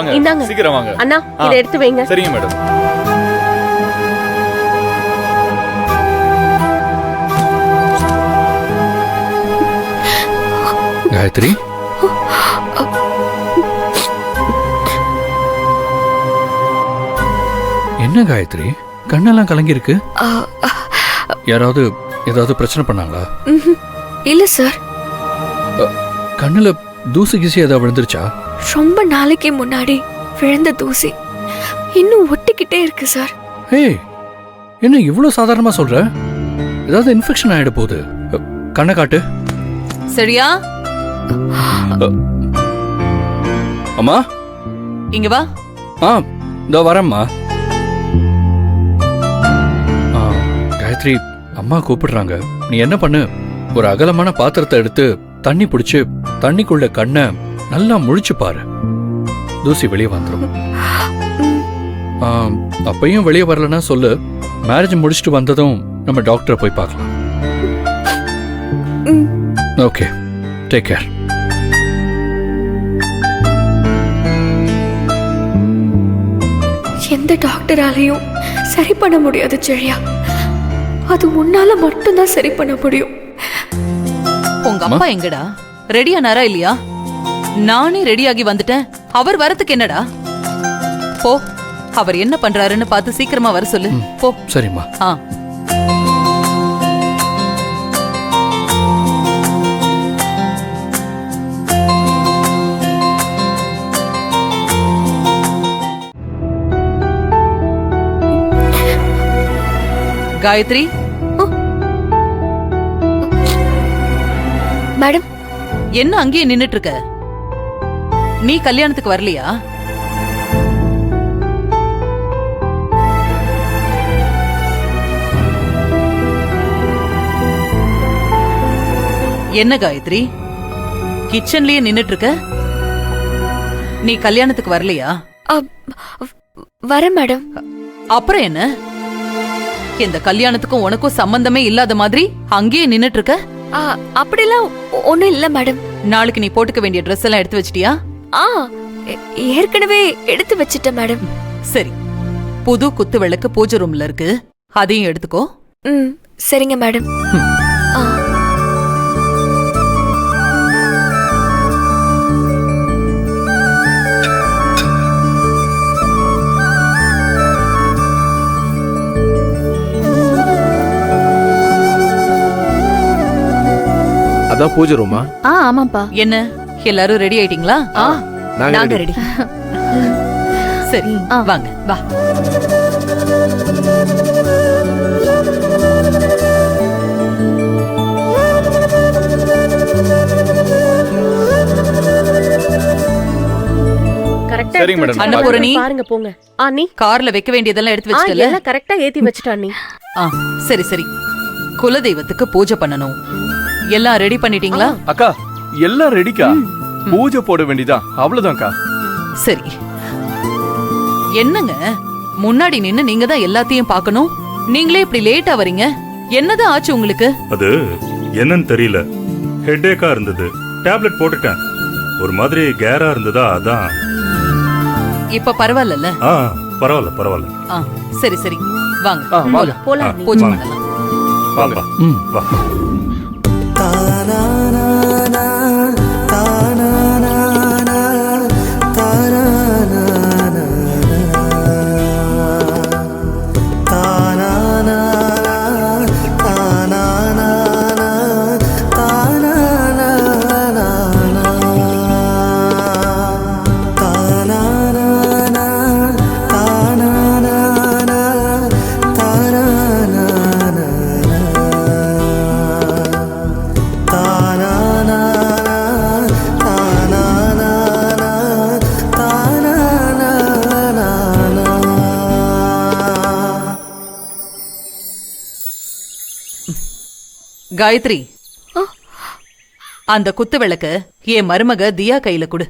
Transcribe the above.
வாங்க இந்தாங்க. சீக்கிரம் வாங்க அண்ணா இதை எடுத்து வைங்க. சரிங்க மேடம். காயத்ரி, என்ன காயத்ரி கண்ணெல்லாம் கலங்கி இருக்கு? யாராவது ஏதாவது பிரச்சனை பண்ணாங்களா? இல்ல சார், கண்ணுல தூசி கீசி ஏதாவது விழுந்துருச்சா? ரொம்ப நாளைக்கு முன்னாடி விழுந்த தூசி இன்னும் ஒட்டிக்கிட்டே இருக்கு சார். ஏய், என்ன இவ்வளவு சாதாரணமா சொல்ற? ஏதாவது இன்ஃபெக்ஷன் ஆயிட போகுது. கண்ணை காட்டு. சரியா? அம்மா இங்க வா. இதோ வரேம்மா. காயத்ரி, அம்மா கூப்பிடுறாங்க. நீ என்ன பண்ணு, ஒரு அகலமான பாத்திரத்தை எடுத்து தண்ணி பிடிச்சு தண்ணிக்குள்ள கண்ணை நல்லா முழிச்சு பாரு. தூசி வெளியே வந்துடும். அப்பையும் வெளியே வரலன்னா சொல்லு. மேரேஜ் முடிச்சுட்டு வந்ததும் நம்ம டாக்டரை போய் பார்க்கலாம். Okay, take care. எந்த டாக்டராலையும் சரி பண்ண முடியாது செழியா. அது உன்னால மட்டும்தான் சரி பண்ண முடியும். உங்க அப்பா எங்கடா? ரெடி ஆனாரா இல்லையா? நானே ரெடியாகி வந்துட்டேன். அவர் வரத்துக்கு என்னடா? போ, அவர் என்ன பண்றாருன்னு பார்த்து சீக்கிரமா வர சொல்லு. போ. சரிம்மா. காயத்ரி. மேடம், என்ன அங்கேயே நின்னுட்டு இருக்க? நீ கல்யாணத்துக்கு வரலையா? என்ன காயத்ரி, கிச்சன்லயே நின்னுட்டு இருக்க? நீ கல்யாணத்துக்கு வரலையா? வர மேடம். அப்புறம் என்ன, இந்த கல்யாணத்துக்கும் உனக்கும் சம்பந்தமே இல்லாத மாதிரி அங்கேயே நின்னுட்டு இருக்க? அப்படிலாம் ஒண்ணும் இல்ல மேடம். நாளைக்கு நீ போட்டுக்க வேண்டிய ட்ரெஸ் எல்லாம் எடுத்து வச்சிட்டியா? ஏற்கனவே எடுத்து வச்சிட்டேன் மேடம். சரி, புது குத்து விளக்கு பூஜை ரூம்ல இருக்கு, அதையும் எடுத்துக்கோ. சரிங்க மேடம். அதான் பூஜை ரூமா? ஆமாப்பா. என்ன எல்லாரும் ரெடி ஆயிட்டீங்களா? நாங்க ரெடி. சரி, வாங்க. வா. கரெக்ட்டா சரிங்க மேடம். அன்னபூரணி, பாருங்க போங்க. நீ கார்ல வைக்க வேண்டியதெல்லாம் எடுத்து வச்சிட்டல? எல்லாம் கரெக்ட்டா ஏத்தி வச்சிட்டா நீ. சரி சரி. குலதெய்வத்துக்கு பூஜை பண்ணணும். எல்லாம் ரெடி பண்ணிட்டீங்களா? அக்கா எல்லாம் ரெடிக்கா. பூஜை போட வேண்டியதா, அவ்வளவுதான்க்கா. சரி. என்னங்க முன்னாடி நின்னு நீங்க தான் எல்லாத்தையும் பார்க்கணும். நீங்களே இப்படி லேட்டா வரீங்க. என்னதான் ஆச்சு உங்களுக்கு? அது என்னன்னு தெரியல, ஹெட்டேக்கா இருந்தது. டேப்லெட் போட்டுட்டேன். ஒரு மாதிரி கேரா இருந்ததா, அதான். இப்ப பரவாயில்ல? பரவாயில்ல பரவாயில்ல. சரி சரி, வாங்க போலாம். பூஜை பண்ணலாம். வாப்பா வா. காயத்ரி, அந்த குத்து விளக்கு என் மருமக தியா கையில கொடு.